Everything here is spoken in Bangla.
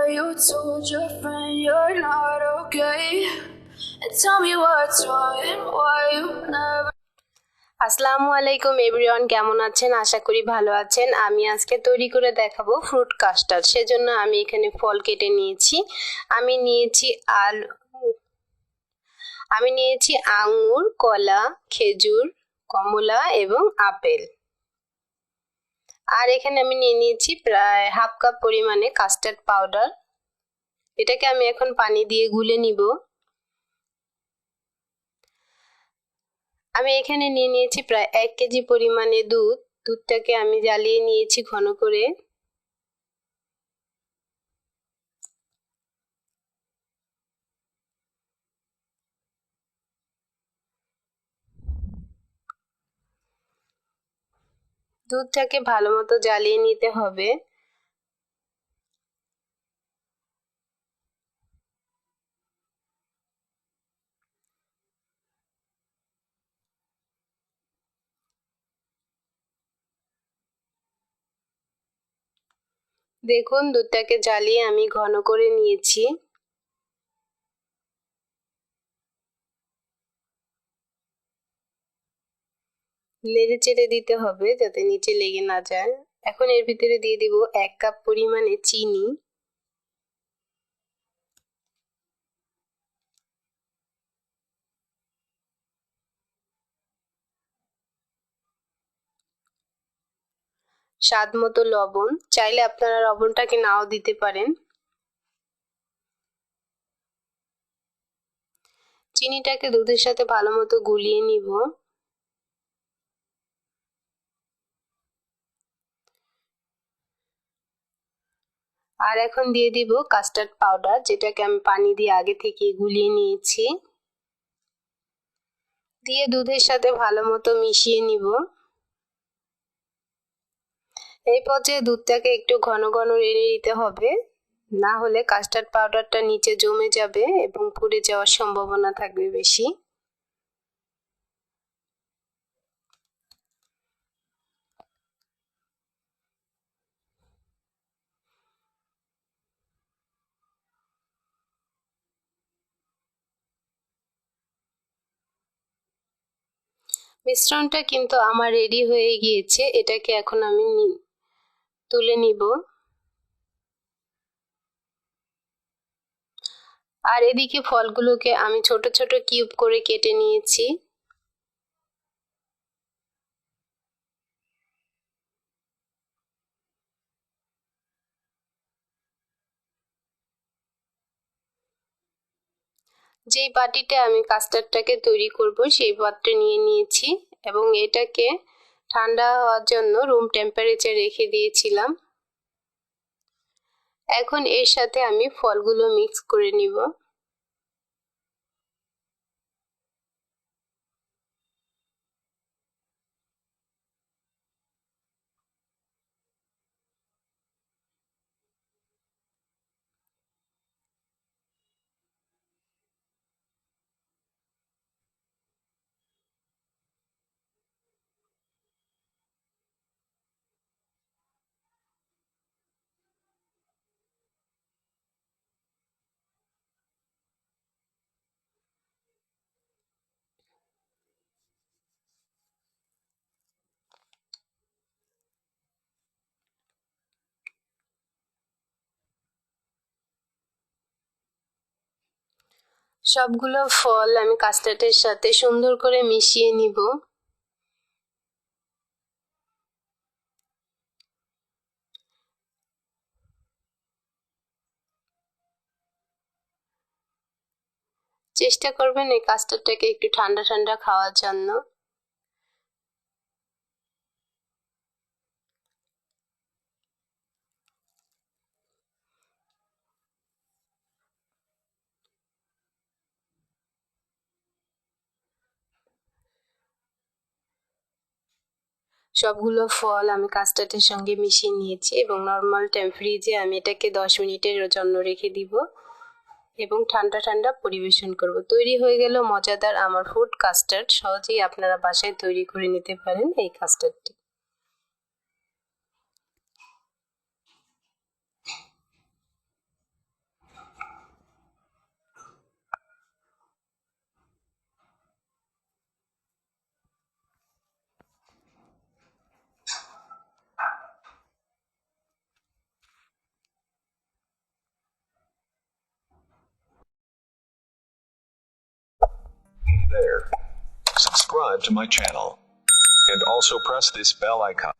you told your friend you're not okay? And tell me what's wrong, why you never. আসসালামু আলাইকুম এভরিওয়ান, কেমন আছেন? আশা করি ভালো আছেন। আমি আজকে তৈরি করে দেখাবো ফ্রুট কাস্টার্ড। সেজন্য আমি এখানে ফল কেটে নিয়েছি। আমি নিয়েছি আঙ্গুর, কলা, খেজুর, কমলা এবং আপেল। আর এখানে আমি নিয়ে নিয়েছি প্রায় হাফ কাপ পরিমাণে কাস্টার্ড পাউডার। এটাকে আমি এখন পানি দিয়ে গুলে নিব। আমি এখানে নিয়ে নিয়েছি প্রায় 1 কেজি পরিমাণে দুধ। দুধটাকে আমি জ্বালিয়ে নিয়েছি ঘন করে। দুধটাকে ভালো মতো জ্বালিয়ে নিতে হবে। দেখুন, দুধটাকে জ্বালিয়ে আমি ঘন করে নিয়েছি। নেড়ে চেড়ে দিতে হবে যাতে নিচে লেগে না যায়। এখন এর ভিতরে দিয়ে দিব 1 কাপ পরিমাণে চিনি। স্বাদ মতো লবণ, চাইলে আপনারা লবণটাকে নাও দিতে পারেন। চিনিটাকে দুধের সাথে ভালো মতো গুলিয়ে নিব। আর এখন দিয়ে দিব কাস্টার্ড পাউডার, যেটাকে আমি পানি দিয়ে আগে থেকে গুলিয়ে নিয়েছি। দিয়ে দুধের সাথে ভালো মতো মিশিয়ে নিব। এই পর্যায়ে দুধটাকে একটু ঘন ঘন নেড়ে দিতে হবে, না হলে কাস্টার্ড পাউডারটা নিচে জমে যাবে এবং পুড়ে যাওয়ার সম্ভাবনা থাকবে বেশি। মিশ্রণটা কিন্তু আমার রেডি হয়ে গিয়েছে। এটাকে এখন আমি তুলে নিব। আর এদিকে ফলগুলোকে আমি ছোট ছোট কিউব করে কেটে নিয়েছি। যেই বাটিতে আমি কাস্টার্ডটাকে তৈরি করব সেই পাত্রে নিয়ে নিয়েছি এবং এটাকে ঠান্ডা হওয়ার জন্য রুম টেম্পারেচার রেখে দিয়েছিলাম। এখন এর সাথে আমি ফলগুলো মিক্স করে নিব। সবগুলো ফল আমি কাস্টার্ডের সাথে সুন্দর করে মিশিয়ে নিব। চেষ্টা করবেন এই কাস্টার্ডটাকে একটু ঠান্ডা ঠান্ডা খাওয়ার জন্য। সবগুলো ফল আমি কাস্টার্ডের সঙ্গে মিশিয়ে নিয়েছি এবং নর্মাল ফ্রিজে আমি এটাকে 10 মিনিটের জন্য রেখে দিব এবং ঠান্ডা ঠান্ডা পরিবেশন করব। তৈরি হয়ে গেল মজাদার আমার ফ্রুট কাস্টার্ড। সহজেই আপনারা বাসায় তৈরি করে নিতে পারেন এই কাস্টার্ডটি। there. Subscribe to my channel. And also press this bell icon.